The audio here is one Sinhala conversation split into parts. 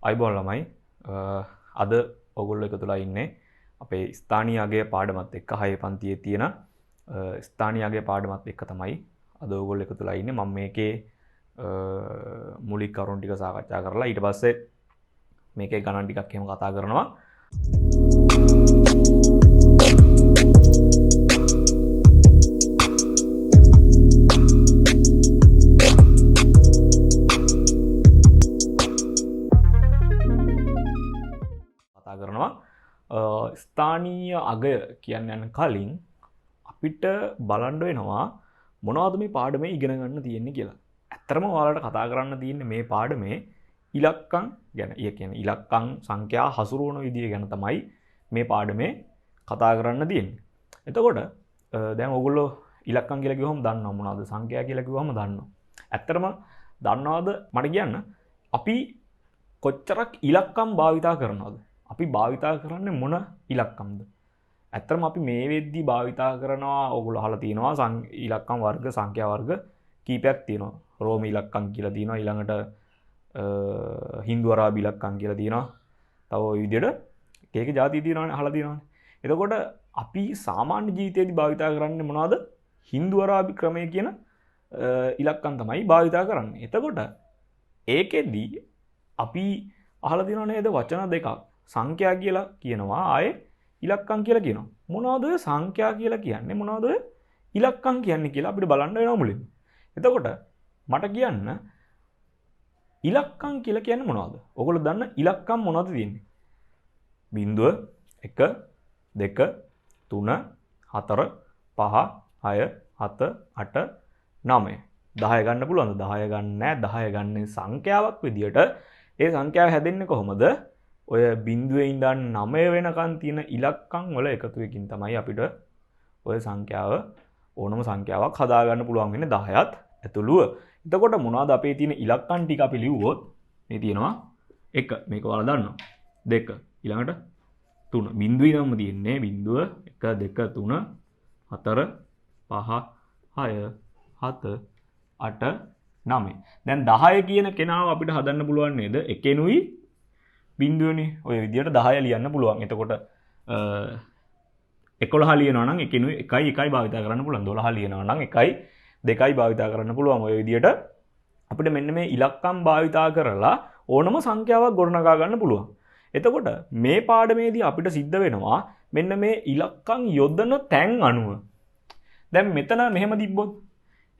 අයිබෝන් ළමයි අද ඔගොල්ලෝ එකතුලා ඉන්නේ අපේ ස්ථානීය අගය පාඩමත් එක්ක 6 පන්තියේ තියෙන ස්ථානීය අගය පාඩමත් එක්ක තමයි අද ඔයගොල්ලෝ එකතුලා ඉන්නේ. මම මේකේ මූලික කරුණු ටික සාකච්ඡා කරලා ඊට පස්සේ මේකේ ගණන් ටිකක් එහෙම කතා කරනවා. ස්ථානීය අගය කියන්නේ යන කලින් අපිට බලන්න වෙනවා මොනවද මේ පාඩමේ ඉගෙන ගන්න තියෙන්නේ කියලා. ඇත්තටම ඔයාලට කතා කරන්න තියෙන්නේ මේ පාඩමේ ඉලක්කම් ගැන. ඒ කියන්නේ ඉලක්කම් සංඛ්‍යා හසුරුවන විදිය ගැන තමයි මේ පාඩමේ කතා කරන්න තියෙන්නේ. එතකොට දැන් ඔයගොල්ලෝ ඉලක්කම් කියලා කිව්වම දන්නව මොනවද? සංඛ්‍යා කියලා කිව්වම දන්නව. ඇත්තටම දන්නවද මට කියන්න අපි කොච්චරක් ඉලක්කම් භාවිතා කරනවද? අපි භාවිතා කරන්නේ මොන ඉලක්කම්ද? ඇත්තටම අපි මේ වෙද්දි භාවිතා කරනවා ඔයගොල්ලෝ අහලා තියෙනවා ඉලක්කම් වර්ග සංඛ්‍යා වර්ග කීපයක් තියෙනවා. රෝම ඉලක්කම් කියලා තියෙනවා. ඊළඟට හින්දු අරාබි ඉලක්කම් කියලා තියෙනවා. තව ওই විදිහට එක જાති තියෙනවානේ අහලා තියෙනවානේ. එතකොට අපි සාමාන්‍ය ජීවිතේදී භාවිතා කරන්නේ මොනවද? හින්දු අරාබි ක්‍රමය කියන ඉලක්කම් තමයි භාවිතා කරන්නේ. එතකොට ඒකෙදී අපි අහලා තියෙනව නේද වචන දෙකක්. සංඛ්‍යා කියලා කියනවා ආයේ ඉලක්කම් කියලා කියනවා. මොනවද ඔය සංඛ්‍යා කියලා කියන්නේ? මොනවද ඔය ඉලක්කම් කියන්නේ කියලා අපිට බලන්න වෙනවා මුලින්ම. එතකොට මට කියන්න ඉලක්කම් කියලා කියන්නේ මොනවද? ඔයගොල්ලෝ දන්න ඉලක්කම් මොනවද තියෙන්නේ? 0 1 2 3 4 5 6 7 8 9 10 ගන්න පුළුවන්ද? 10 ගන්න නෑ. 10 ගන්නේ සංඛ්‍යාවක් විදියට. ඒ සංඛ්‍යාව හැදෙන්නේ කොහොමද? ඔය බිඳුවේ ඉඳන් 9 වෙනකන් තියෙන ඉලක්කම් වල එකතුවකින් තමයි අපිට ඔය සංඛ්‍යාව ඕනම සංඛ්‍යාවක් හදාගන්න පුළුවන් වෙන්නේ 10ත් ඇතුළුව. එතකොට මොනවද අපේ තියෙන ඉලක්කම් ටික අපි ලිව්වොත් මේ තියෙනවා 1 මේක ඔයාලා දන්නවා. 2 ඊළඟට 3 බිඳුවේ නම් තියෙන්නේ 0 1 2 3 4 5 6 7 8 9. දැන් 10 කියන කෙනාව අපිට හදන්න පුළුවන් නේද? එකෙනුයි බිඳුවනේ ඔය විදියට 10 ලියන්න පුළුවන්. එතකොට 11 ලියනවා නම් එකෙනුයි 1යි 1යි භාවිතා කරන්න පුළුවන්. 12 ලියනවා නම් 1යි 2යි භාවිතා කරන්න පුළුවන්. ඔය විදියට අපිට මෙන්න මේ ඉලක්කම් භාවිතා කරලා ඕනම සංඛ්‍යාවක් ගොඩනගා ගන්න පුළුවන්. එතකොට මේ පාඩමේදී අපිට සිද්ධ වෙනවා මෙන්න මේ ඉලක්කම් යොදන තැන් අනුව. දැන් මෙතන මෙහෙම තිබ්බොත්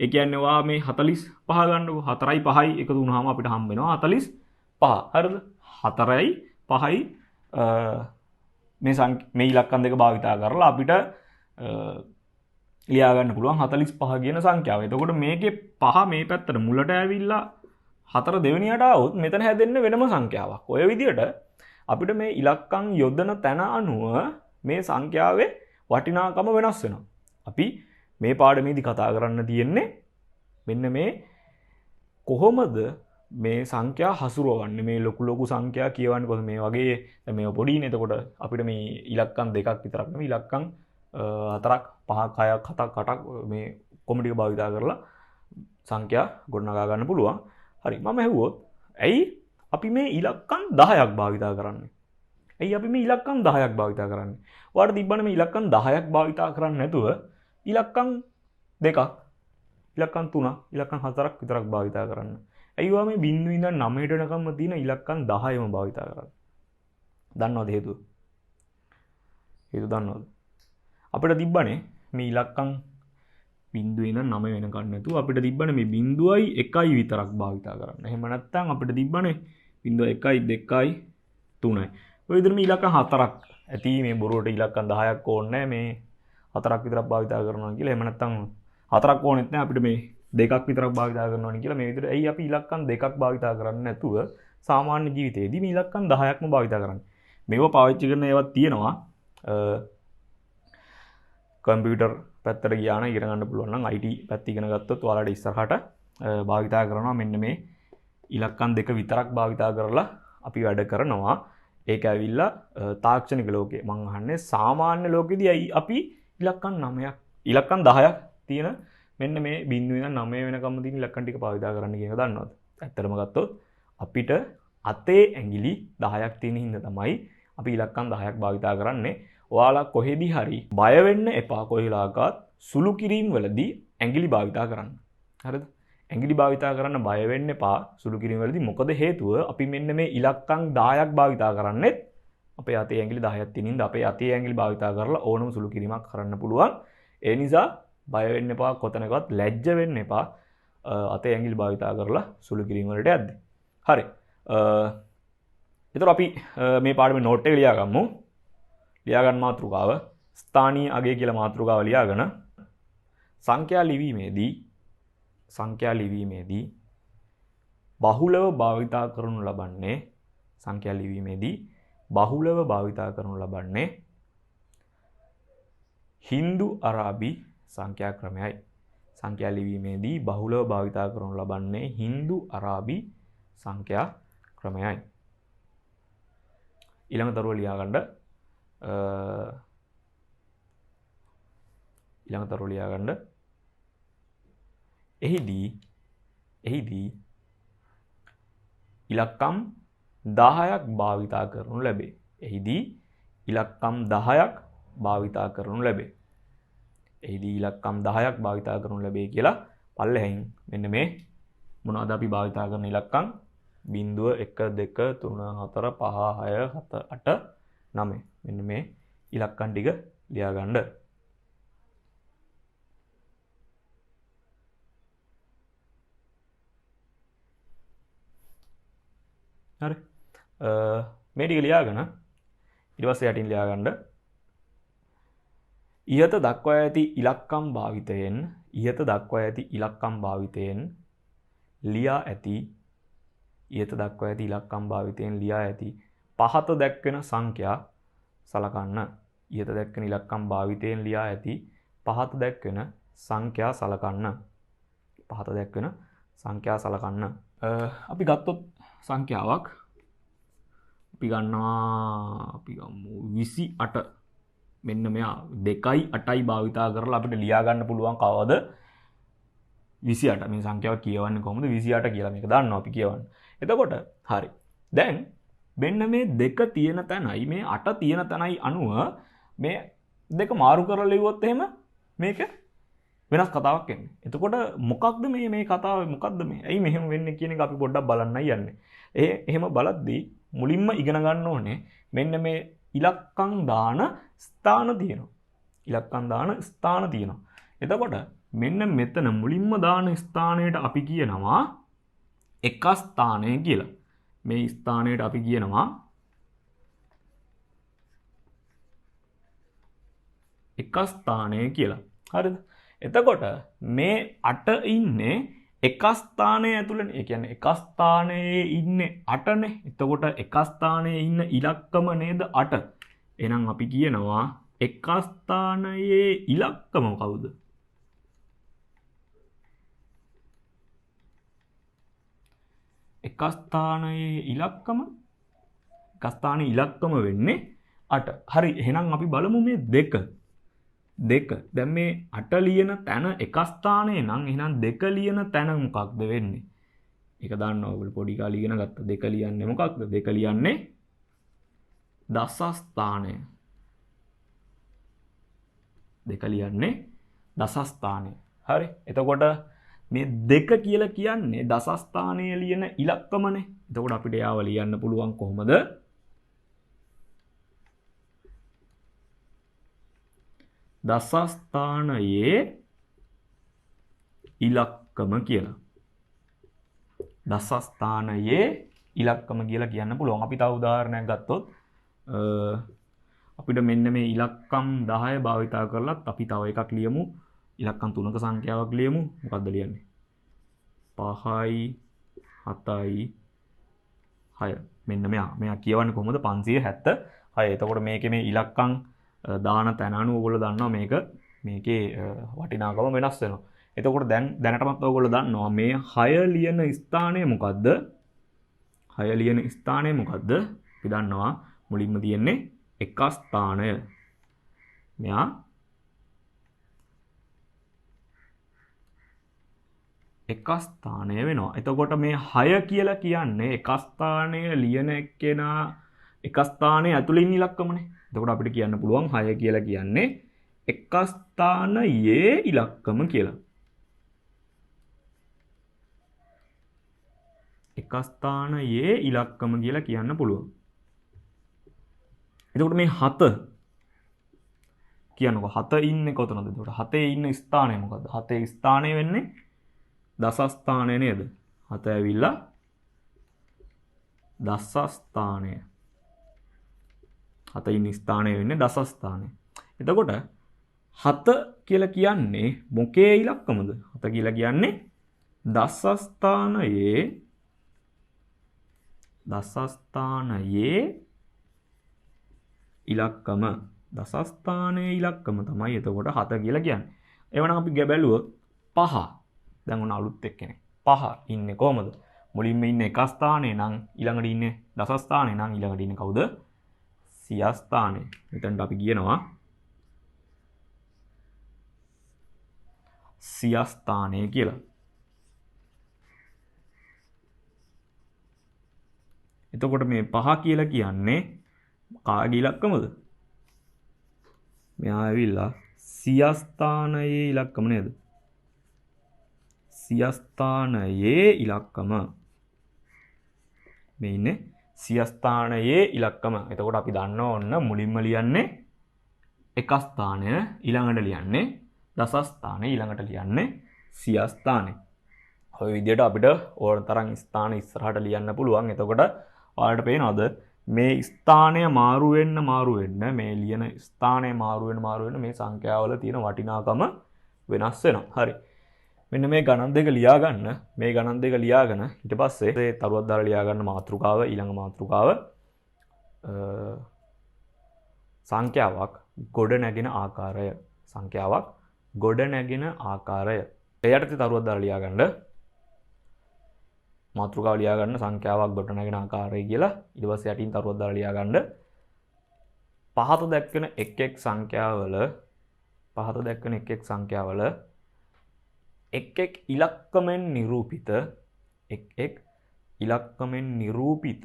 ඒ කියන්නේ ඔයා මේ 45 ගන්නකො 4යි 5යි එකතු වුණාම අපිට හම්බ වෙනවා 45. හරිද? 4යි 5යි මේ ඉලක්කම් දෙක භාවිතා කරලා අපිට ලියා ගන්න පුළුවන් 45 කියන සංඛ්‍යාව. එතකොට මේකේ 5 මේ පැත්තට මුලට ඇවිල්ලා 4 දෙවෙනියට આવොත් මෙතන හැදෙන්නේ වෙනම සංඛ්‍යාවක්. ඔය විදිහට අපිට මේ ඉලක්කම් යොදන තැන අනුව මේ සංඛ්‍යාවේ වටිනාකම වෙනස් වෙනවා. අපි මේ පාඩමේදී කතා කරන්න තියෙන්නේ මෙන්න මේ කොහොමද මේ සංඛ්‍යා හසුරවන්නේ? මේ ලොකු සංඛ්‍යා කියවන්නේ කොහොමද? මේ වගේ දැන් මේව පොඩිනේ. එතකොට අපිට මේ ඉලක්කම් දෙකක් විතරක් නෙමෙයි ඉලක්කම් 4ක් 5ක් 6ක් 7ක් 8ක් මේ කොමඩික භාවිතා කරලා සංඛ්‍යා ගොඩනගා ගන්න පුළුවන්. හරි මම ඇහුවොත් ඇයි අපි මේ ඉලක්කම් 10ක් භාවිතා කරන්නේ? ඇයි අපි මේ ඉලක්කම් 10ක් භාවිතා කරන්නේ? ඔයාලට තිබ්බනේ මේ ඉලක්කම් 10ක් භාවිතා කරන්නේ නැතුව ඉලක්කම් 2ක් ඉලක්කම් 3ක් ඉලක්කම් 4ක් විතරක් භාවිතා කරන්න. ඇයිවා මේ බිඳුවේ ඉඳන් 9ට යනකම්ම තියෙන ඉලක්කම් 10ම භාවිතා කරන්නේ? දන්නවද හේතුව? හේතුව දන්නවද? අපිට තිබ්බනේ මේ ඉලක්කම් බිඳුවේ ඉඳන් 9 වෙනකන් නැතුව අපිට තිබ්බනේ මේ 0යි 1යි විතරක් භාවිතා කරන්න. එහෙම නැත්නම් අපිට තිබ්බනේ 0 1යි 2යි 3යි. ඔය විදිහට මේ ඉලක්කම් 4ක් ඇති මේ බොරුවට ඉලක්කම් 10ක් ඕනේ මේ 4ක් විතරක් භාවිතා කරනවා කියලා. එහෙම නැත්නම් 4ක් ඕනෙත් නැහැ අපිට මේ 2ක් විතරක් භාවිතා කරනවා කියලා. මේ විදිහට ඇයි අපි ඉලක්කම් 2ක් භාවිතා කරන්නේ නැතුව සාමාන්‍ය ජීවිතේදී මේ ඉලක්කම් 10ක්ම භාවිතා කරන්නේ? මේව පාවිච්චි කරන ඒවා තියෙනවා. කම්පියුටර් පැත්තට ගියා නම් ඉගෙන ගන්න පුළුවන් නම් IT පැත්ත ඉගෙන ගත්තොත් ඔයාලට ඉස්සරහට භාවිතා කරනවා මෙන්න මේ ඉලක්කම් 2 විතරක් භාවිතා කරලා අපි වැඩ කරනවා. ඒක ඇවිල්ලා තාක්ෂණික ලෝකේ. මම අහන්නේ සාමාන්‍ය ලෝකෙදී ඇයි අපි ඉලක්කම් 9ක් ඉලක්කම් 10ක් තියෙන මෙන්න මේ බිඳුවේ ඉඳන් 9 වෙනකම් තියෙන ඉලක්කම් ටික භාවිතා කරන්න කියන එක දන්නවද? ඇත්තටම ගත්තොත් අපිට අතේ ඇඟිලි 10ක් තියෙන හින්දා තමයි අපි ඉලක්කම් 10ක් භාවිතා කරන්නේ. ඔයාලා කොහෙදි හරි බය වෙන්න එපා. කොහෙලාකත් සුළු කිරීම වලදී ඇඟිලි භාවිතා කරන්න. හරිද? ඇඟිලි භාවිතා කරන්න බය වෙන්න එපා සුළු කිරීම වලදී. මොකද හේතුව අපි මෙන්න මේ ඉලක්කම් 10ක් භාවිතා කරන්නේ අපේ අතේ ඇඟිලි 10ක් තියෙන හින්දා අපේ අතේ ඇඟිලි භාවිතා කරලා ඕනම සුළු කිරීමක් කරන්න පුළුවන්. ඒ නිසා බය වෙන්න එපා. කොතනකවත් ලැජ්ජ වෙන්න එපා. අතේ ඇඟිලි භාවිතා කරලා සුළු කිරීම වලට යද්දී. හරි. එතකොට අපි මේ පාඩමේ නෝට් එක ලියා ගමු. ලියා ගන්න මාතෘකාව ස්ථානීය අගය කියලා මාතෘකාව ලියාගෙන සංඛ්‍යා ලිවීමේදී බහුලව භාවිතා කරනු ලබන්නේ හින්දු අරාබි සංඛ්‍යා ක්‍රමයයි. සංඛ්‍යා ලිවීමේදී බහුලව භාවිතා කරනු ලබන්නේ හින්දු අරාබි සංඛ්‍යා ක්‍රමයයි. ඊළඟ තරුව ලියා ගන්න එහිදී ඉලක්කම් 10ක් භාවිතා කරනු ලැබේ. කියලා පල්ලෙහින් මෙන්න මේ මොනවද අපි භාවිතා කරන ඉලක්කම් 0 1 2 3 4 5 6 7 8 9 මෙන්න මේ ඉලක්කම් ටික ලියා ගන්න. හරි. මේ ටික ලියාගෙන ඊට පස්සේ යටින් ලියා ගන්න ඉහත දක්වා ඇති ඉලක්කම් භාවිතයෙන් ලියා ඇති පහත දැක්වෙන සංඛ්‍යා සලකන්න. අපි ගත්තොත් සංඛ්‍යාවක් අපි ගමු 28. මෙන්න මෙයා 2යි 8යි භාවිතා කරලා අපිට ලියා ගන්න පුළුවන් කවද 28. මේ සංඛ්‍යාව කියවන්නේ කොහොමද 28 කියලා මේක දන්නවා අපි කියවන්න. එතකොට හරි. දැන් මෙන්න මේ 2 තියෙන තැනයි මේ 8 තියෙන තැනයි අනුව මේ දෙක මාරු කරලා ලියුවොත් එහෙම මේක වෙනස් කතාවක් එන්නේ. එතකොට මොකක්ද මේ කතාව මොකක්ද මේ? ඇයි මෙහෙම වෙන්නේ කියන එක අපි පොඩ්ඩක් බලන්නයි යන්නේ. එහෙම බලද්දී මුලින්ම ඉගෙන ගන්න ඕනේ මෙන්න මේ ඉලක්කම් දාන ස්ථාන තියෙනවා. එතකොට මෙන්න මෙතන මුලින්ම දාන ස්ථානයට අපි කියනවා එක ස්ථානය කියලා. මේ ස්ථානයට අපි කියනවා එක ස්ථානය කියලා. හරිද? එතකොට මේ 8 ඉන්නේ එක ස්ථානයේ ඇතුළේ. ඒ කියන්නේ එක ස්ථානයේ ඉන්නේ 8නේ. එතකොට එක ස්ථානයේ ඉන්න ඉලක්කම නේද 8. එහෙනම් අපි කියනවා එක ස්ථානයේ ඉලක්කම කවුද? එක ස්ථානයේ ඉලක්කම වෙන්නේ 8. හරි. එහෙනම් අපි බලමු මේ 2. දැන් මේ 8 ලියන තැන එක ස්ථානයේ නම් එහෙනම් 2 ලියන තැන මොකක්ද වෙන්නේ? ඒක දන්නවා ඔයගොල්ලෝ පොඩි කාලේ ඉගෙන ගත්තා. 2 ලියන්නේ මොකක්ද? 2 ලියන්නේ දස ස්ථානය. 2 ලියන්නේ දස ස්ථානය. හරි. එතකොට මේ 2 කියලා කියන්නේ දස ස්ථානයේ ලියන ඉලක්කමනේ. එතකොට අපිට යාව ලියන්න පුළුවන් කොහොමද? දස ස්ථානයේ ඉලක්කම කියලා. දස ස්ථානයේ ඉලක්කම කියලා කියන්න පුළුවන්. අපි තව උදාහරණයක් ගත්තොත් අපිට මෙන්න මේ ඉලක්කම් 10 භාවිතා කරලත් අපි තව එකක් ලියමු. ඉලක්කම් 3ක සංඛ්‍යාවක් ලියමු. මොකක්ද ලියන්නේ? 5යි 7යි 6. මෙන්න මෙයා කියවන්නේ කොහොමද? 576. එතකොට මේකේ මේ ඉලක්කම් දාන තැන අනුව ඔයගොල්ලෝ දන්නවා මේකේ වටිනාකම වෙනස් වෙනවා. එතකොට දැනටමත් ඔයගොල්ලෝ දන්නවා මේ 6 ලියන ස්ථානය මොකද්ද? 6 ලියන ස්ථානය මොකද්ද? අපි දන්නවා මුලින්ම තියෙන්නේ එක ස්ථානය. මෙයා එක ස්ථානය වෙනවා. එතකොට මේ 6 කියලා කියන්නේ එක ස්ථානය ලියන එක්කෙනා එක ස්ථානයේ ඇතුළේ ඉන්න ඉලක්කමනේ. එතකොට අපිට කියන්න පුළුවන් 6 කියලා කියන්නේ එක ස්ථානයේ ඉලක්කම කියලා. එක ස්ථානයේ ඉලක්කම කියලා කියන්න පුළුවන්. එතකොට මේ 7 කියනකො 7 ඉන්නේ කොතනද? එතකොට 7 ඉන්න ස්ථානය මොකද්ද? 7 ස්ථානය වෙන්නේ දස ස්ථානය නේද? 7 ඇවිල්ලා දස ස්ථානය. 7 ඉන්න ස්ථානය වෙන්නේ දස ස්ථානය. එතකොට 7 කියලා කියන්නේ මොකේ ඉලක්කමද? 7 කියලා කියන්නේ දස ස්ථානයේ ඉලක්කම. දස ස්ථානයේ ඉලක්කම තමයි එතකොට 7 කියලා කියන්නේ. එවනම් අපි බැලුවොත් 5. දැන් ඔන්න අලුත් එක්කනේ. 5 ඉන්නේ කොහමද? මුලින්ම ඉන්නේ එක ස්ථානයේ නම් ඊළඟට ඉන්නේ දස ස්ථානයේ නම් ඊළඟට ඉන්නේ කවුද? සිය ස්ථානයේ. මෙතනට අපි කියනවා සිය ස්ථානයේ කියලා. එතකොට මේ 5 කියලා කියන්නේ කාගේ ඉලක්කමද? මෙයා ඇවිල්ලා සිය ස්ථානයේ ඉලක්කම නේද? සිය ස්ථානයේ ඉලක්කම. මේ ඉන්නේ සිය ස්ථානයේ ඉලක්කම. එතකොට අපි දන්නවා ඔන්න මුලින්ම ලියන්නේ එක ස්ථානය, ඊළඟට ලියන්නේ දස ස්ථානය, ඊළඟට ලියන්නේ සිය ස්ථානය. ඔය විදිහට අපිට ඕන තරම් ස්ථාන ඉස්සරහට ලියන්න පුළුවන්. එතකොට ඔයාලට පේනවද මේ ස්ථානය මාරු වෙන්න මේ ලියන ස්ථානය මාරු වෙන්න මේ සංඛ්‍යාවල තියෙන වටිනාකම වෙනස් වෙනවා. හරි. මෙන්න මේ ගණන් දෙක ලියා ගන්න. මේ ගණන් දෙක ලියාගෙන ඊට පස්සේ ඒ තරුවක් දාලා ලියා ගන්න මාතෘකාව, ඊළඟ මාතෘකාව සංඛ්‍යාවක් ගොඩ නැගෙන ආකාරය. සංඛ්‍යාවක් ගොඩ නැගෙන ආකාරය. එයටත් තරුවක් දාලා ලියා ගන්න. මාතෘකාව ලියා ගන්න සංඛ්‍යාවක් ගොඩ නැගෙන ආකාරය කියලා. ඊට පස්සේ යටින් තරුවක් දාලා ලියා ගන්න. පහත දැක්වෙන එක් එක් සංඛ්‍යාවල එක් එක් ඉලක්කමෙන් නිරූපිත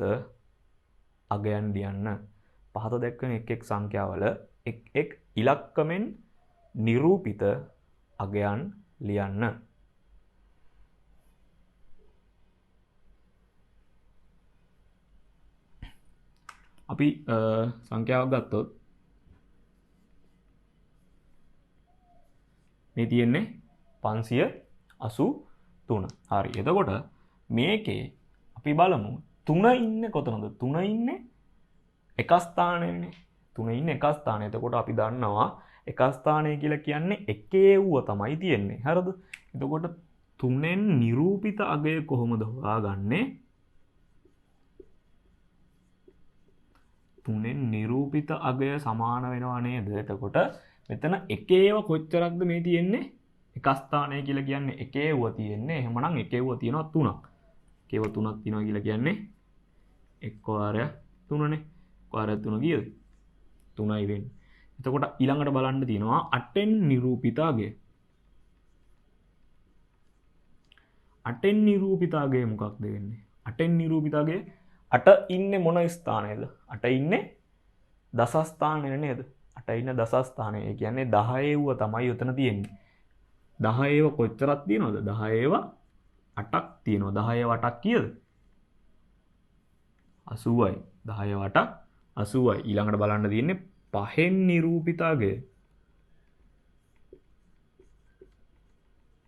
අගයන් ලියන්න. පහත දැක්වෙන එක් එක් සංඛ්‍යාවල එක් එක් ඉලක්කමෙන් නිරූපිත අගයන් ලියන්න. අපි සංඛ්‍යාවක් ගත්තොත් මේ තියෙන්නේ 583. හරි. එතකොට මේකේ අපි බලමු 3 ඉන්නේ කොතනද? 3 ඉන්නේ එක ස්ථානයේනේ. 3 ඉන්නේ එක ස්ථානයේ. එතකොට අපි දන්නවා එක ස්ථානය කියලා කියන්නේ එකේ වුව තමයි තියෙන්නේ. හරිද? එතකොට 3ෙන් නිරූපිත අගය කොහොමද හොයාගන්නේ? 3ෙන් නිරූපිත අගය සමාන වෙනවා නේද? එතකොට මෙතන එකේව කොච්චරක්ද මේ තියෙන්නේ? එක ස්ථානය කියලා කියන්නේ එකේව තියෙන්නේ. එහෙමනම් එකේව තියෙනවා 3ක්. එකේව 3ක් තියෙනවා කියලා කියන්නේ එක් වාරයක් 3නේ. වාරයක් 3 කීයද? 3යි වෙන්නේ. එතකොට ඊළඟට බලන්න තියෙනවා 8ෙන් නිරූපිත අගය. 8ෙන් නිරූපිත අගය මොකක්ද වෙන්නේ? 8ෙන් නිරූපිත අගය 8 ඉන්නේ මොන ස්ථානයේද? 8 ඉන්නේ දස ස්ථානයේ නේද? 8 ඉන්නේ දස ස්ථානයේ. ඒ කියන්නේ 10 ව තමයි උතන තියෙන්නේ. 10 ව කොච්චරක් තියෙනවද? 10 ව 8ක් තියෙනවා. 10 ව 8ක් කීයද? 80යි. 10 ව 8ක් 80යි. ඊළඟට බලන්න තියෙන්නේ 5ෙන් නිරූපිත අගය.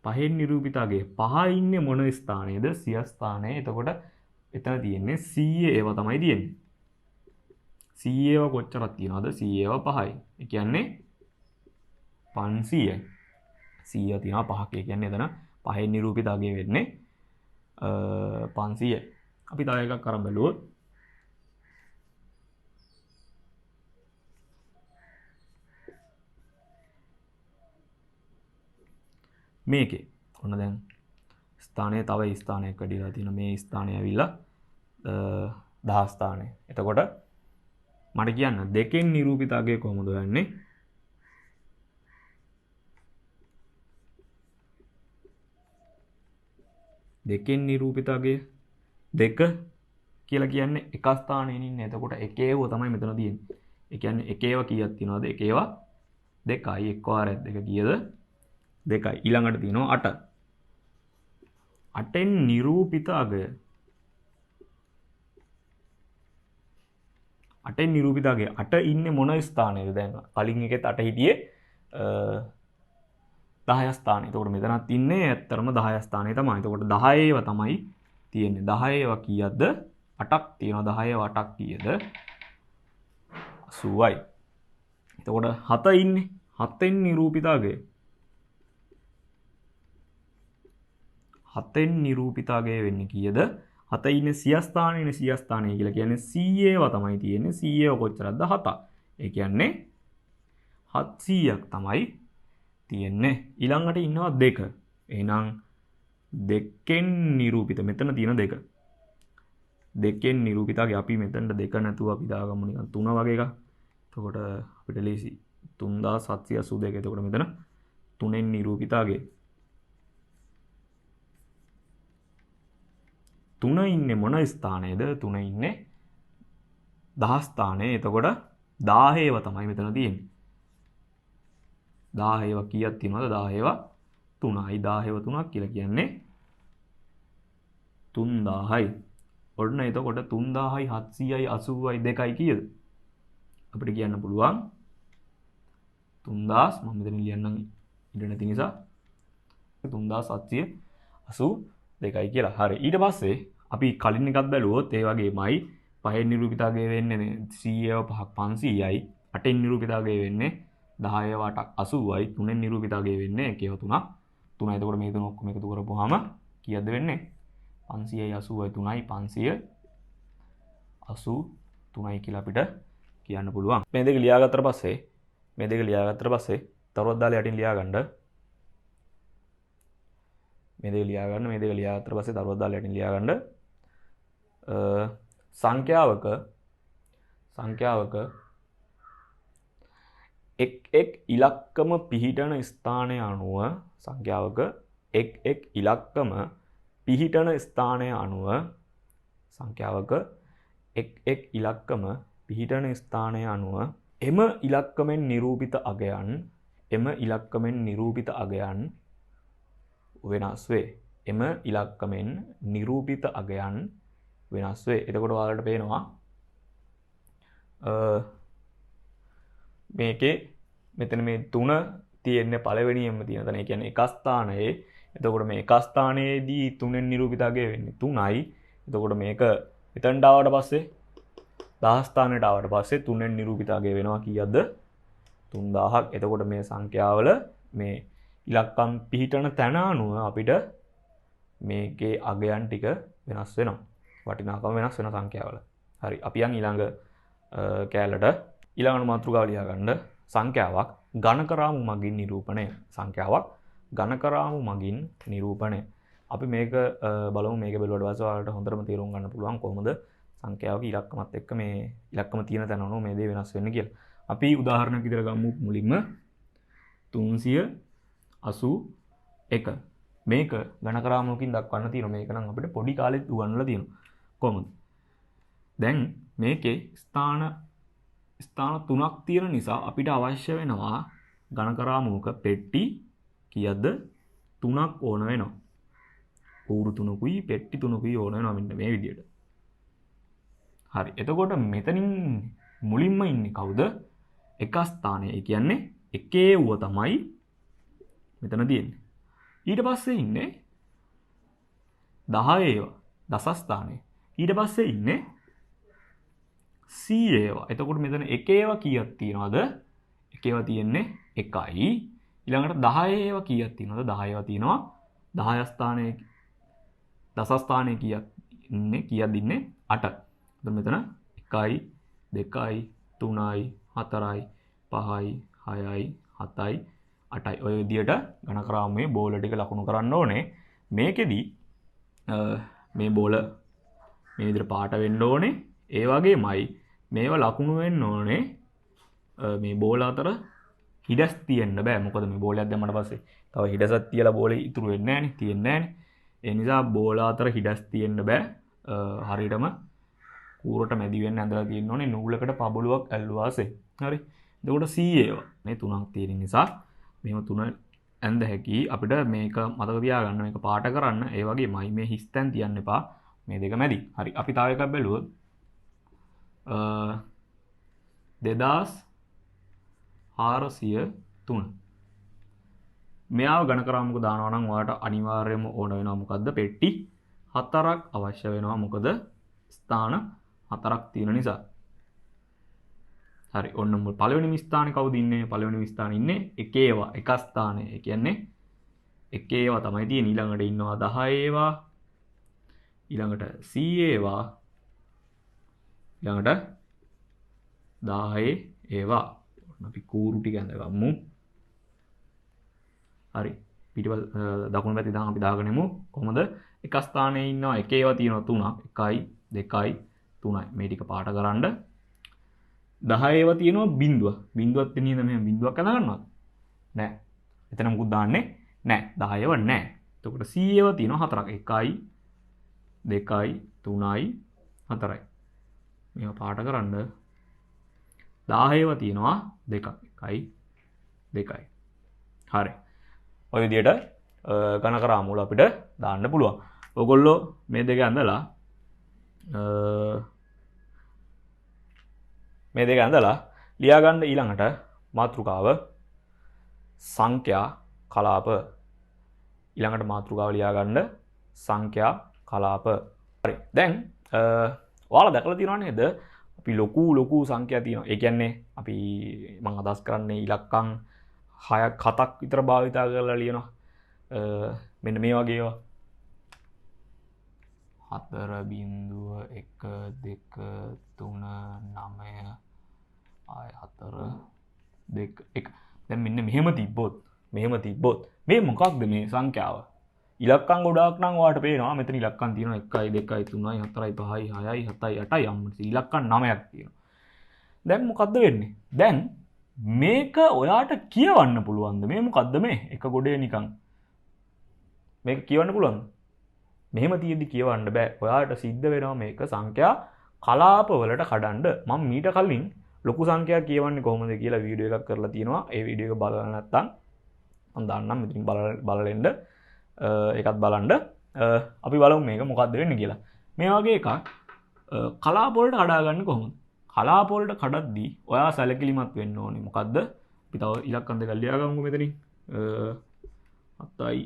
5ෙන් නිරූපිත අගය. 5 ඉන්නේ මොන ස්ථානයේද? සිය ස්ථානයේ. එතකොට එතන තියෙන්නේ 100 ඒවා තමයි තියෙන්නේ. 100 ඒවා කොච්චරක් තියෙනවද? 100 ඒවා 5යි. ඒ කියන්නේ 500යි. 100 තියෙනවා 5ක්. ඒ කියන්නේ එතන 5ෙන් නිරූපිත අගය වෙන්නේ 500යි. අපි තව එකක් අරන් බලුවොත් මේකේ ඔන්න දැන් ස්ථානයේ තව ස්ථානයක් වැඩිලා තියෙනවා. මේ ස්ථානය ඇවිල්ලා 10 ස්ථානය. එතකොට මට කියන්න 2ෙන් නිරූපිත අගය කොහොමද හොයන්නේ? දෙකෙන් නිරූපිත අගය දෙක කියලා කියන්නේ එක ස්ථානයේ ඉන්නේ. එතකොට එකේව තමයි මෙතන තියෙන්නේ. ඒ කියන්නේ එකේව කීයක් තියනවද? එකේව 2යි. එක් වාරයක් දෙක කීයද? 2යි. ඊළඟට තියෙනවා 8. 8ෙන් නිරූපිත අගය. 8ෙන් නිරූපිත අගය. 8 ඉන්නේ මොන ස්ථානයේද? දැන් කලින් එකෙත් 8 හිටියේ 10 ස්ථානයේ. එතකොට මෙතනත් ඉන්නේ ඇත්තරම 10 ස්ථානයේ තමයි. එතකොට 10 ඒවා තමයි තියෙන්නේ. 10 ඒවා කීයක්ද? 8ක් තියෙනවා. 10 ඒවා 8ක් කීයද? 80යි. එතකොට 7 ඉන්නේ. 7ෙන් නිරූපිත අගය. 7ෙන් නිරූපිත අගය වෙන්නේ කීයද? 7 ඉන්නේ 100 ස්ථානයේනේ. 100 ස්ථානයේ කියලා කියන්නේ 100 ඒවා තමයි තියෙන්නේ. 100 ඒවා කොච්චරද? 7. ඒ කියන්නේ 700ක් තමයි තියෙන්නේ. ඊළඟට ඉන්නවා 2. එහෙනම් 2ෙන් නිරූපිත මෙතන තියෙන 2. 2ෙන් නිරූපිත අගය අපි මෙතනට 2 නැතුව අපි දාගමු නිකන් 3 වගේ එකක්. එතකොට අපිට ලේසි 3782. එතකොට මෙතන 3ෙන් නිරූපිත අගය. 3 ඉන්නේ මොන ස්ථානයේද? 3 ඉන්නේ 10 ස්ථානයේ. එතකොට 10 ඒවා තමයි මෙතන තියෙන්නේ. 10 ඒවා කීයක් තියෙනවද? 10 ඒවා 3යි. 10 ඒවා 3ක් කියලා කියන්නේ 3000යි. ඔන්න එතකොට 3000යි 700යි 80යි 2යි කීයද? අපිට කියන්න පුළුවන් 3000 මම මෙතන ලියන්නම් ඉඩ නැති නිසා 3782යි කියලා. හරි. ඊට පස්සේ අපි කලින් එකක් බැලුවොත් ඒ වගේමයි 5ෙන් නිරූපිත අගය වෙන්නේ 100ව 5ක් 500යි. 8ෙන් නිරූපිත අගය වෙන්නේ 10ව 8ක් 80යි. 3ෙන් නිරූපිත අගය වෙන්නේ 1ව 3ක් 3යි. එතකොට මේ තුන ඔක්කොම එකතු කරපුවාම කීයද වෙන්නේ? 500යි 80යි 3යි 583යි කියලා අපිට කියන්න පුළුවන්. මේ දෙක ලියාගත්තට පස්සේ තවරක් දාලා යටින් ලියාගන්න. මේ දෙක ලියාගත්තට පස්සේ තවරක් දාලා යටින් ලියාගන්න. සංඛ්‍යාවක එක් ඉලක්කම පිහිටන ස්ථානය අනුව සංඛ්‍යාවක එක් ඉලක්කම පිහිටන ස්ථානය අනුව සංඛ්‍යාවක එක් ඉලක්කම පිහිටන ස්ථානය අනුව එම ඉලක්කමෙන් නිරූපිත අගයන් වෙනස් වේ. එම ඉලක්කමෙන් නිරූපිත අගයන් වෙනස් වේ. එතකොට ඔයාලට පේනවා මේකේ මෙතන මේ 3 තියෙන්නේ පළවෙනියෙන්ම තියෙන තැන. ඒ කියන්නේ එක ස්ථානයේ. එතකොට මේ එක ස්ථානයේදී 3ෙන් නිරූපිත අගය වෙන්නේ 3යි. එතකොට මේක මෙතනට ආවට පස්සේ 10 ස්ථානයට ආවට පස්සේ 3ෙන් නිරූපිත අගය වෙනවා කීයක්ද? 3000ක්. එතකොට මේ සංඛ්‍යාවල මේ ඉලක්කම් පිහිටන තැන අනුව අපිට මේකේ අගයන් ටික වෙනස් වෙනවා. වටිනාකම වෙනස් වෙන සංඛ්‍යාවල. හරි. අපි යන් ඊළඟ කැලලට ඊළඟ මාතෘකාව ලියා ගන්න. සංඛ්‍යාවක් ඝනකරාමු මගින් නිරූපණය. අපි මේක බලමු. මේක බැලුවට පස්සේ ඔයාලට හොඳටම තේරුම් ගන්න පුළුවන් කොහොමද සංඛ්‍යාවක ඉලක්කමත් එක්ක මේ ඉලක්කම තියෙන තැන අනුව මේ දේ වෙනස් වෙන්නේ කියලා. අපි උදාහරණයක් විදිහට ගමු. මුලින්ම 381. මේක ඝනකරාමුවකින් දක්වන්න තියෙනවා. මේක නම් අපිට පොඩි කාලෙත් උගන්වලා තියෙනවා. කොහොමද? දැන් මේකේ ස්ථාන 3ක් තියෙන නිසා අපිට අවශ්‍ය වෙනවා ඝනකරාමුවක පෙට්ටි කීයක්ද? 3ක් ඕන වෙනවා. ඌරු 3කුයි පෙට්ටි 3කුයි ඕන වෙනවා මෙන්න මේ විදිහට. හරි. එතකොට මෙතනින් මුලින්ම ඉන්නේ කවුද? එක ස්ථානයේ. ඒ කියන්නේ එකේ ඌව තමයි මෙතන තියෙන්නේ. ඊට පස්සේ ඉන්නේ 10 ඒවා දස ස්ථානයේ. ඊට පස්සේ ඉන්නේ 100 ඒවා. එතකොට මෙතන එක ඒවා කීයක් තියනවද? එක ඒවා තියෙන්නේ 1යි. ඊළඟට 10 ඒවා කීයක් තියනවද? 10 ඒවා තියෙනවා 10 ස්ථානයේ දස ස්ථානයේ කීයක් ඉන්නේ? 8. එතකොට මෙතන 1යි 2යි 3යි 4යි 5යි 6යි 7යි 8යි. ඔය විදියට ඝනකරාමුවේ බෝල ටික ලකුණු කරන්න ඕනේ. මේකෙදි මේ බෝල මේ විදිහට පාට වෙන්න ඕනේ. ඒ වගේමයි මේවා ලකුණු වෙන්න ඕනේ. මේ බෝල අතර හිඩස් තියෙන්න බෑ. මොකද මේ බෝලයක් දැම්මට පස්සේ තව හිඩසක් තියලා බෝලේ ඉතුරු වෙන්නේ නැහනේ. තියෙන්නේ නැහනේ. ඒ නිසා බෝල අතර හිඩස් තියෙන්න බෑ. හරියටම කූරට මැදි වෙන්න ඇඳලා තියෙන්න ඕනේ නූලකට පබළුවක් ඇල්ලුවාසේ. හරි. එතකොට C ඒවා. මේ තුනක් තියෙන නිසා මෙහෙම තුන ඇඳ හැකි. අපිට මේක මතක තියාගන්න මේක පාට කරන්න. ඒ වගේමයි මේ හිස් තැන් තියන්න එපා. මේ දෙක මැදි. හරි. අපි තව එකක් බැලුවොත් 2403 මෙයාව ගණ කරා මොකද දානවා නම් ඔයාලට අනිවාර්යයෙන්ම ඕන වෙනවා මොකද්ද පෙට්ටි 4ක් අවශ්‍ය වෙනවා මොකද ස්ථාන 4ක් තියෙන නිසා. හරි ඔන්න පළවෙනි ස්ථානේ කවුද ඉන්නේ? පළවෙනි ස්ථානේ ඉන්නේ එකේවා එක ස්ථානේ. ඒ කියන්නේ එකේවා තමයි තියෙන්නේ. ඊළඟට ඉන්නවා 10 ඒවා. ඊළඟට C ඒවා. ඊළඟට 10 ඒවා. අපි කූරු ටික ඇඳගමු. හරි. පිටවල් දකුණු පැත්තේ ඉඳන් අපි දාගෙනමු. කොහොමද? එක ස්ථානයේ ඉන්නවා එක ඒවා තියෙනවා 3ක්. 1යි 2යි 3යි. මේ ටික පාට කරන්න. 10 ඒවා තියෙනවා බිඳුව. බිඳුවක් තියෙන හින්දා මෙහෙම බිඳුවක් අඳ ගන්නවද? නෑ. එතන මොකුත් දාන්නේ නෑ. 10 ඒවා නෑ. එතකොට C ඒවා තියෙනවා 4ක්. 1යි 2යි 3යි 4යි. මේවා පාට කරන්න 10 ඒවා තියෙනවා 2ක්. 1යි 2යි. හරි. ඔය විදිහට ඝන කරා මූල අපිට දාන්න පුළුවන්. ඔයගොල්ලෝ මේ දෙක ඇඳලා ලියා ගන්න ඊළඟට මාතෘකාව සංඛ්‍යා කලාප. ඊළඟට මාතෘකාව ලියා ගන්න සංඛ්‍යා කලාප. හරි. දැන් ඔයාලා දැකලා තියෙනව නේද? අපි ලොකු සංඛ්‍යා තියෙනවා. ඒ කියන්නේ අපි මම අදහස් කරන්නේ ඉලක්කම් 6ක් 7ක් විතර භාවිතා කරලා ලියනවා. මෙන්න මේ වගේ ඒවා 4.1 2 3 9 ආය 4 2 1. දැන් මෙන්න මෙහෙම තිබ්බොත් මේ මොකක්ද මේ සංඛ්‍යාව? ඉලක්කම් ගොඩාක් නම් ඔයාලට පේනවා. මෙතන ඉලක්කම් තියෙනවා 1යි 2යි 3යි 4යි 5යි 6යි 7යි 8යි අම්මට ඉලක්කම් 9ක් තියෙනවා. දැන් මොකද්ද වෙන්නේ? දැන් මේක ඔයාට කියවන්න පුළුවන්ද? මේ මොකද්ද මේ? එක ගොඩේ නිකන්. මේක කියවන්න පුළුවන්ද? මෙහෙම තියෙද්දි කියවන්න බෑ. ඔයාට සිද්ධ වෙනවා මේක සංඛ්‍යා කලාප වලට කඩන්න. මම මීට කලින් ලොකු සංඛ්‍යා කියවන්නේ කොහොමද කියලා වීඩියෝ එකක් කරලා තියෙනවා. ඒ වීඩියෝ එක බලලා නැත්නම් මම දාන්නම් මෙතනින් බලලෙන්න. ඒකත් බලන්න. අපි බලමු මේක මොකද්ද වෙන්නේ කියලා. මේ වගේ එකක් කලාප වලට කඩාගන්නේ කොහොමද? කලාප වලට කඩද්දී ඔයා සැලකිලිමත් වෙන්න ඕනේ. මොකද්ද? අපි තව ඉලක්කම් දෙකක් ලියා ගමුකෝ මෙතනින්. 7යි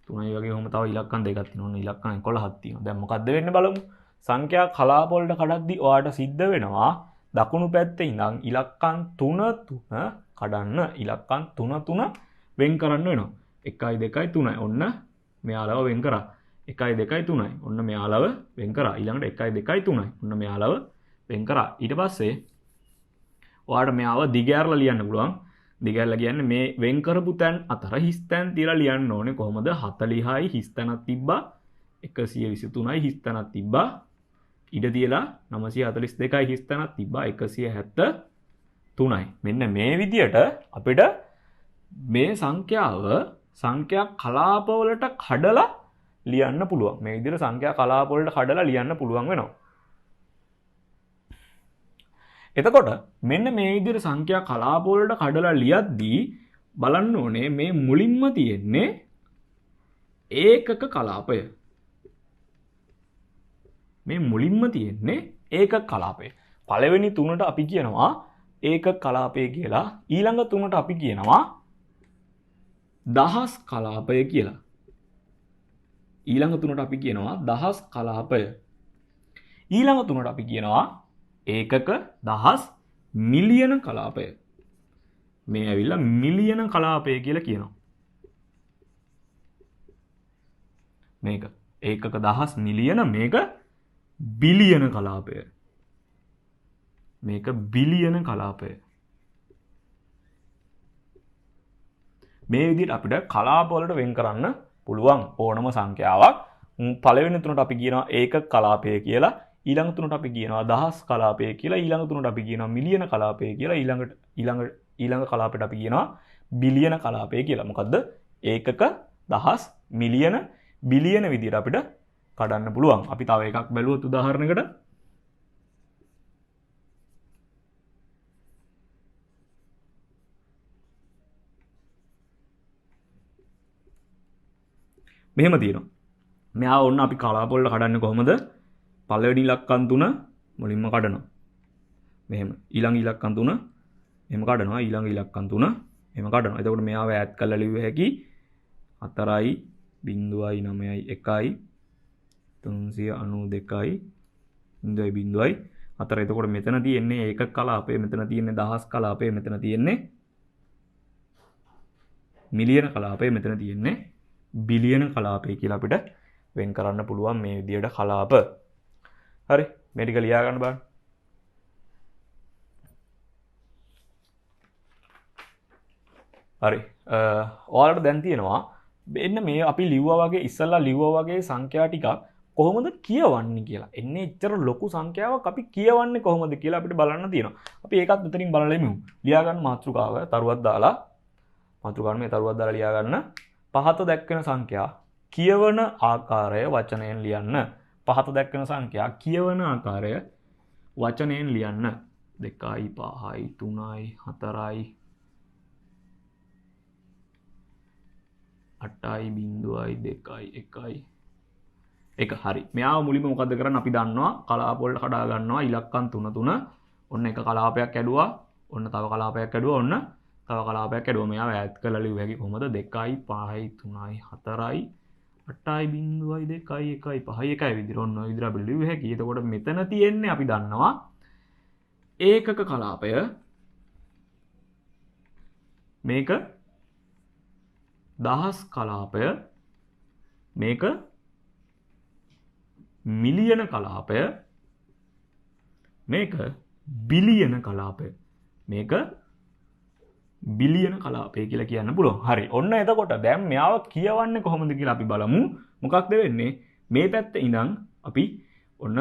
3යි වගේ කොහොම තව ඉලක්කම් දෙකක් තියෙනවා. ඔන්න ඉලක්කම් 11ක් තියෙනවා. දැන් මොකද්ද වෙන්නේ බලමු. සංඛ්‍යා කලාප වලට කඩද්දී ඔයාට සිද්ධ වෙනවා දකුණු පැත්තේ ඉඳන් ඉලක්කම් 3 කඩන්න. ඉලක්කම් 3 වෙන් කරන්න වෙනවා. 1යි 2යි 3යි. ඔන්න මෙයාලව වෙන් කරා. 1යි 2යි 3යි. ඔන්න මෙයාලව වෙන් කරා. ඊළඟට 1යි 2යි 3යි. ඔන්න මෙයාලව වෙන් කරා. ඊට පස්සේ ඔයාලට මෙයාව දිගෑරලා ලියන්න පුළුවන්. දිගෑරලා කියන්නේ මේ වෙන් කරපු තැන් අතර හිස් තැන් තියලා ලියන්න ඕනේ. කොහොමද? 40යි හිස් තැනක් තිබ්බා. 123යි හිස් තැනක් තිබ්බා. ඉඩ තියලා 942යි හිස් තැනක් තිබ්බා. 173යි. මෙන්න මේ විදියට අපිට මේ සංඛ්‍යාව සංඛ්‍යා කලාප වලට කඩලා ලියන්න පුළුවන්. මේ විදිහට සංඛ්‍යා කලාප වලට කඩලා ලියන්න පුළුවන් වෙනවා. එතකොට මෙන්න මේ විදිහට සංඛ්‍යා කලාප වලට කඩලා ලියද්දී බලන්න ඕනේ මේ මුලින්ම තියෙන්නේ ඒකක කලාපය. මේ මුලින්ම තියෙන්නේ ඒකක කලාපය. පළවෙනි තුනට අපි කියනවා ඒකක කලාපය කියලා. ඊළඟ තුනට අපි කියනවා දහස් කලාපය කියලා. ඊළඟ තුනට අපි කියනවා දහස් කලාපය. ඊළඟ තුනට අපි කියනවා ඒකක දහස් මිලියන කලාපය. මේ ඇවිල්ලා මිලියන කලාපය කියලා කියනවා. මේක ඒකක දහස් මිලියන, මේක බිලියන කලාපය. මේක බිලියන කලාපය. මේ විදිහට අපිට කලාප වලට වෙන් කරන්න පුළුවන් ඕනම සංඛ්‍යාවක්. පළවෙනි තුනට අපි කියනවා ඒකක කලාපය කියලා. ඊළඟ තුනට අපි කියනවා දහස් කලාපය කියලා. ඊළඟ තුනට අපි කියනවා මිලියන කලාපය කියලා. ඊළඟ කලාපයට අපි කියනවා බිලියන කලාපය කියලා. මොකද්ද? ඒකක දහස් මිලියන බිලියන විදිහට අපිට කඩන්න පුළුවන්. අපි තව එකක් බැලුවොත් උදාහරණයකට මෙහෙම තියෙනවා. මෙයා ඔන්න අපි කලාප වලට කඩන්නේ කොහොමද? පළවෙනි ඉලක්කම් 3 මුලින්ම කඩනවා. මෙහෙම. ඊළඟ ඉලක්කම් 3 එහෙම කඩනවා. ඊළඟ ඉලක්කම් 3 එහෙම කඩනවා. එතකොට මෙයාව ඈඩ් කරලා ලියුව හැකි 4යි 0.9යි 1යි 392යි 0.0යි 4. එතකොට මෙතන තියෙන්නේ ඒකක කලාපය, මෙතන තියෙන්නේ දහස් කලාපය, මෙතන තියෙන්නේ මිලියන කලාපය, මෙතන තියෙන්නේ බිලියන කලාපය කියලා අපිට වෙන් කරන්න පුළුවන් මේ විදිහට කලාප. හරි, මේ ටික ලියා ගන්න බලන්න. හරි, ඔයාලට දැන් තියෙනවා එන්න මේ අපි ලිව්වා වගේ ඉස්සල්ලා ලිව්වා වගේ සංඛ්‍යා ටිකක් කොහොමද කියවන්නේ කියලා. එන්නේ එච්චර ලොකු සංඛ්‍යාවක් අපි කියවන්නේ කොහොමද කියලා අපිට බලන්න තියෙනවා. අපි ඒකත් මෙතනින් බලලා ඉමු. ලියා ගන්න මාතෘකාව තරුවක් දාලා මාතෘකාව මේ තරුවක් දාලා ලියා ගන්න. පහත දැක්වෙන සංඛ්‍යා කියවන ආකාරය වචනයෙන් ලියන්න. පහත දැක්වෙන සංඛ්‍යා කියවන ආකාරය වචනයෙන් ලියන්න. 2යි 5යි 3යි 4යි 8යි 0.2යි 1යි 1. හරි. මෙයාව මුලින්ම මොකද්ද කරන්නේ? අපි දන්නවා කලාප වලට කඩා ගන්නවා ඉලක්කම් 3 3. ඔන්න එක කලාපයක් ඇදුවා. ඔන්න තව කලාපයක් ඇදුවා. ඔන්න තව කලාපයක් ඇදුවා. මෙයාව ඈඩ් කරලා ලියුව හැකි කොහොමද? 2යි 5යි 3යි 4යි 8යි 0.2යි 1යි 5යි 1යි විදිහට ඔන්න ඔය විදිහට අපිට ලියුව හැකි. එතකොට මෙතන තියෙන්නේ අපි දන්නවා ඒකක කලාපය. මේක දහස් කලාපය, මේක මිලියන කලාපය, මේක බිලියන කලාපය, මේක බිලියන කලාපය කියලා කියන්න පුළුවන්. හරි. ඔන්න එතකොට දැන් මෙයාව කියවන්නේ කොහොමද කියලා අපි බලමු. මොකක්ද වෙන්නේ? මේ පැත්තේ ඉඳන් අපි ඔන්න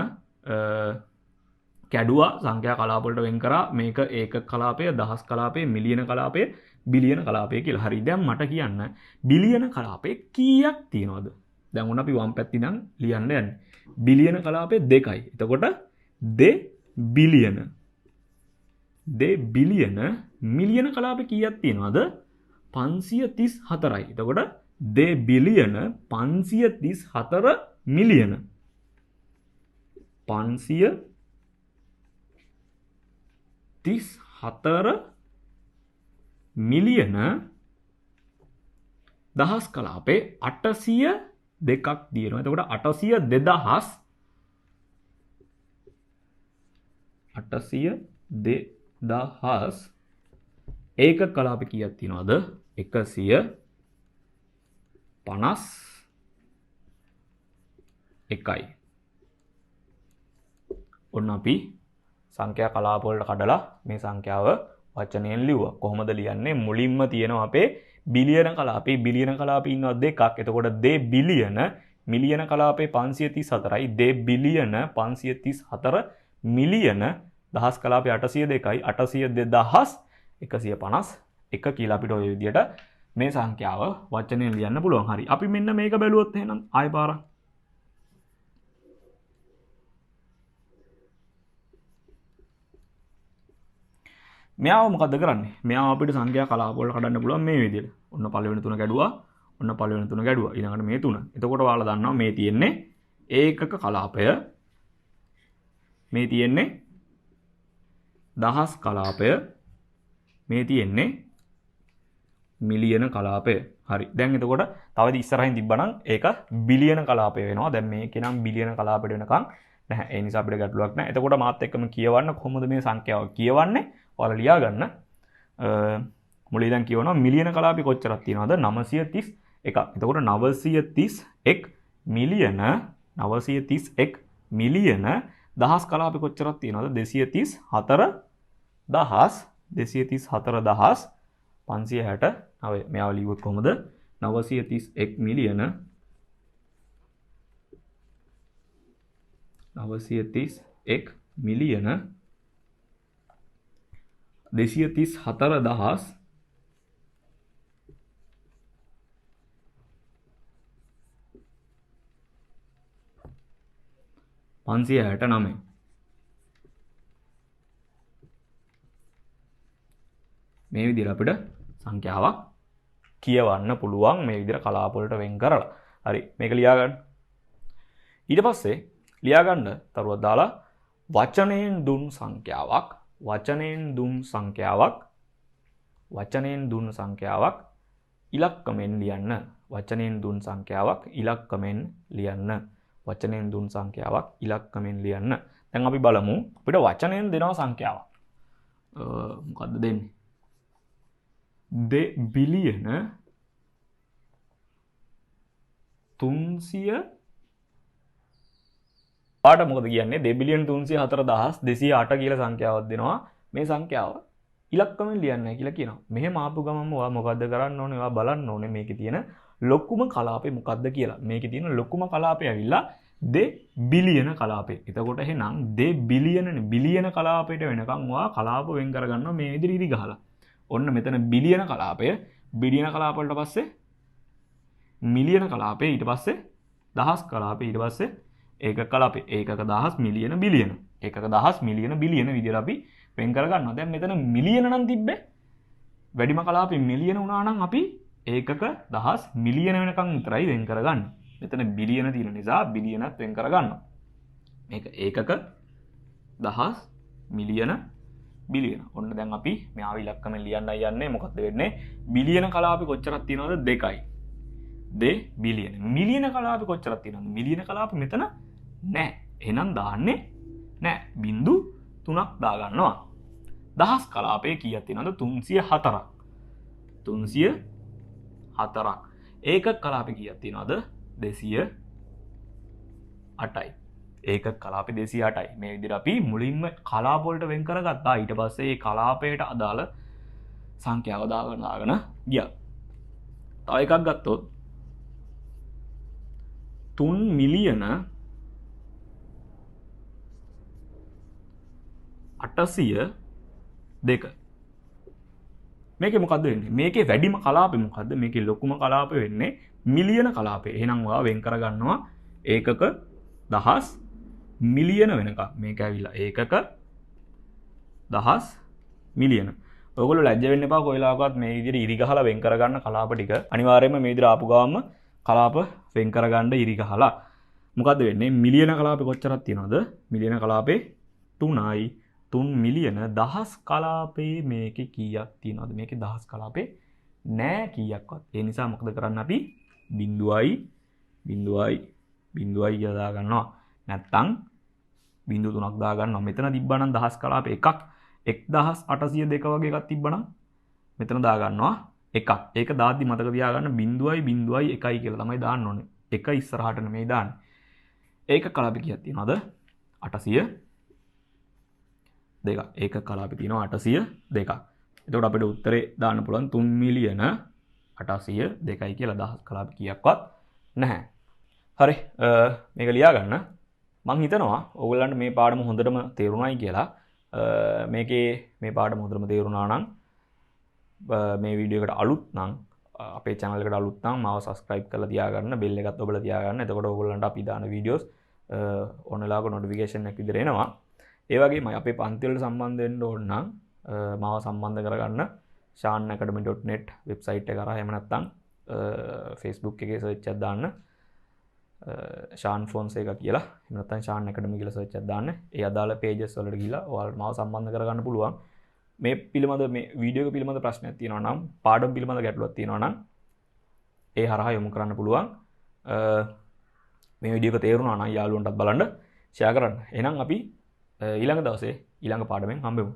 කැඩුවා සංඛ්‍යා කලාප වලට වෙන් කරා. මේක ඒකක කලාපය, දහස් කලාපය, මිලියන කලාපය, බිලියන කලාපය කියලා. හරි. දැන් මට කියන්න බිලියන කලාපේ කීයක් තියෙනවද? දැන් උන අපි වම් පැත්තේ ඉඳන් ලියන්න යන්නේ. බිලියන කලාපේ 2යි. එතකොට 2 බිලියන. 2 බිලියන මිලියන කලාපේ කීයක් තියෙනවද? 534යි. එතකොට 2 බිලියන 534 මිලියන. 534 මිලියන දහස් කලාපේ 802ක් තියෙනවා. එතකොට 802,000 ඒක කලාපේ කීයක් තියෙනවද? 151යි. ඔන්න අපි සංඛ්‍යා කලාප වලට කඩලා මේ සංඛ්‍යාව වචනයෙන් ලිව්වා. කොහොමද ලියන්නේ? මුලින්ම තියෙනවා අපේ බිලියන කලාපේ. බිලියන කලාපේ ඉන්නවා 2ක්. එතකොට 2 බිලියන මිලියන කලාපේ 534යි. 2 බිලියන 534 මිලියන දහස් කලාපේ 802යි. 802,151 කියලා අපිට ඔය විදිහට මේ සංඛ්‍යාව වචනයෙන් ලියන්න පුළුවන්. හරි. අපි මෙන්න මේක බැලුවොත් එහෙනම් ආයෙ පාරක්. මෙයාව මොකද කරන්නේ? මෙයාව අපිට සංඛ්‍යා කලාප වලට කඩන්න පුළුවන් මේ විදිහට. ඔන්න පළවෙනි 3 ගැඩුවා. ඔන්න පළවෙනි 3 ගැඩුවා. ඊළඟට මේ 3. එතකොට ඔයාලා දන්නවා මේ තියෙන්නේ ඒකක කලාපය. මේ තියෙන්නේ දහස් කලාපය. මේ තියෙන්නේ මිලියන කලාපය. හරි. දැන් එතකොට තවද ඉස්සරහින් තිබ්බනම් ඒක බිලියන කලාපය වෙනවා. දැන් මේකේ නම් බිලියන කලාපයට වෙනකන් නැහැ. ඒ නිසා අපිට ගැටලුවක් නැහැ. එතකොට මාත් එක්කම කියවන්න කොහොමද මේ සංඛ්‍යාව කියවන්නේ? ඔයාලා ලියා ගන්න. මුලින් දැන් කියවනවා මිලියන කලාපي කොච්චරක් තියෙනවද? 931. එතකොට 931 මිලියන 931 මිලියන දහස් කලාපي කොච්චරක් තියෙනවද? 234,569. මෙයාව ලියුවොත් කොහොමද? 931 මිලියන 931 මිලියන 234,569 569 මේ විදිහට අපිට සංඛ්‍යාවක් කියවන්න පුළුවන් මේ විදිහට කලාප වලට වෙන් කරලා. හරි මේක ලියා ගන්න. ඊට පස්සේ ලියා ගන්න තරුවක් දාලා වචනයෙන් දුන් සංඛ්‍යාවක් ඉලක්කමෙන් ලියන්න. වචනයෙන් දුන් සංඛ්‍යාවක් ඉලක්කමෙන් ලියන්න. දැන් අපි බලමු අපිට වචනයෙන් දෙනවා සංඛ්‍යාවක්. මොකද්ද දෙන්නේ? 2 බිලියන 300 පාට මොකද කියන්නේ 2 බිලියන 304,208 කියලා සංඛ්‍යාවක් දෙනවා. මේ සංඛ්‍යාව ඉලක්කමෙන් ලියන්නයි කියලා කියනවා. මෙහෙම ආපු ගමන්ම ඔයා මොකද්ද කරන්න ඕනේ? ඔයා බලන්න ඕනේ මේකේ තියෙන ලොකුම කලාපේ මොකද්ද කියලා. මේකේ තියෙන ලොකුම කලාපේ ඇවිල්ලා 2 බිලියන කලාපේ. එතකොට එහෙනම් 2 බිලියන කලාපයට වෙනකන් ඔයා කලාප වෙන් කරගන්නවා මේ විදිහට ඉරි ගහලා. ඔන්න මෙතන බිලියන කලාපය, බිලියන කලාප වලට පස්සේ මිලියන කලාපය, ඊට පස්සේ දහස් කලාපය, ඊට පස්සේ ඒකක කලාපය, ඒකක දහස් මිලියන බිලියන, ඒකක දහස් මිලියන බිලියන විදිහට අපි වෙන් කරගන්නවා. දැන් මෙතන මිලියන නම් තිබ්බේ. වැඩිම කලාපේ මිලියන වුණා නම් අපි ඒකක දහස් මිලියන වෙනකන් විතරයි වෙන් කරගන්නේ. මෙතන බිලියන තියෙන නිසා බිලියනත් වෙන් කරගන්නවා. මේක ඒකක දහස් මිලියන බිලියන. ඔන්න දැන් අපි මෙයාව ඉලක්කමෙන් ලියන්නයි යන්නේ. මොකක්ද වෙන්නේ? බිලියන කලාපේ කොච්චරක් තියෙනවද? 2යි. 2 බිලියන. මිලියන කලාපේ කොච්චරක් තියෙනවද? මිලියන කලාපේ මෙතන නැහැ. එහෙනම් දාන්නේ නැහැ. බිංදු 3ක් දාගන්නවා. දහස් කලාපේ කීයක් තියෙනවද? 304ක්. 304ක්. ඒකක කලාපේ කීයක් තියෙනවද? 208යි. ඒකක කලාපේ 208යි. මේ විදිහට අපි මුලින්ම කලාප වලට වෙන් කරගත්තා. ඊට පස්සේ මේ කලාපයට අදාළ සංඛ්‍යාව දාගෙන ගියා. තව එකක් ගත්තොත් 3 මිලියන 802. මේකේ මොකද්ද වෙන්නේ? මේකේ වැඩිම කලාපේ මොකද්ද? මේකේ ලොකුම කලාපේ වෙන්නේ මිලියන කලාපේ. එහෙනම් ඔයා වෙන් කරගන්නවා ඒකක දහස් මිලියන වෙනකම්. මේක ඇවිල්ලා ඒකක දහස් මිලියන. ඔයගොල්ලෝ ලැජ්ජ වෙන්න එපා කොයිලාවකවත් මේ විදිහට ඉරි ගහලා වෙන් කරගන්න කලාප ටික. අනිවාර්යයෙන්ම මේ විදිහට ආපු ගාම කලාප වෙන් කරගන්න ඉරි ගහලා. මොකද්ද වෙන්නේ? මිලියන කලාපේ කොච්චරක් තියෙනවද? මිලියන කලාපේ 3යි. 3 මිලියන දහස් කලාපේ මේකේ කීයක් තියෙනවද? මේකේ දහස් කලාපේ නෑ කීයක්වත්. ඒ නිසා මොකද කරන්න අපි? බිංදුවයි කියලා දාගන්නවා. නැත්තම් බිංදු 3ක් දාගන්නවා. මෙතන තිබ්බනම් දහස් කලාපේ එකක් 1802 වගේ එකක් තිබ්බනම් මෙතන දාගන්නවා එකක්. ඒක දාද්දි මතක තියාගන්න බිංදුවයි එකයි කියලා තමයි දාන්න ඕනේ. එක ඉස්සරහට නෙමෙයි දාන්නේ. ඒක කලාපේ කීයක් තියෙනවද? 802ක්. ඒක කලාපේ තියෙනවා 802ක්. එතකොට අපිට උත්තරේ දාන්න පුළුවන් 3 මිලියන 802යි කියලා. දහස් කලාපේ කීයක්වත් නැහැ. හරි මේක ලියා ගන්න. මං හිතනවා ඔයගොල්ලන්ට මේ පාඩම හොඳටම තේරුණායි කියලා. මේකේ මේ පාඩම හොඳටම තේරුණා නම් මේ වීඩියෝ එකට අලුත් නම් අපේ channel එකට අලුත් නම් මාව subscribe කරලා තියාගන්න, bell එකත් ඔබලා තියාගන්න. එතකොට ඔයගොල්ලන්ට අපි දාන videos ඕන වෙලාවක notification එකක් විදිහට එනවා. ඒ වගේම අපේ පන්ති වලට සම්බන්ධ වෙන්න ඕන නම් මාව සම්බන්ධ කරගන්න shaanacademy.net වෙබ්සයිට් එක කරා. එහෙම නැත්නම් Facebook එකේ search එකක් දාන්න Shaan Fonseca කියලා. එහෙම නැත්නම් Shaan Academy කියලා search එකක් දාන්න. ඒ අදාළ pages වලට ගිහිල්ලා ඔයාලට මාව සම්බන්ධ කරගන්න පුළුවන්. මේ පිළිබඳ මේ වීඩියෝ එක පිළිබඳ ප්‍රශ්නයක් තියෙනවා නම්, පාඩම් පිළිබඳ ගැටලුවක් තියෙනවා නම් ඒ හරහා යොමු කරන්න පුළුවන්. මේ වීඩියෝ එක තේරුණා නම් යාළුවන්ටත් බලන්න, share කරන්න. එහෙනම් අපි ඊළඟ දවසේ ඊළඟ පාඩමෙන් හම්බෙමු.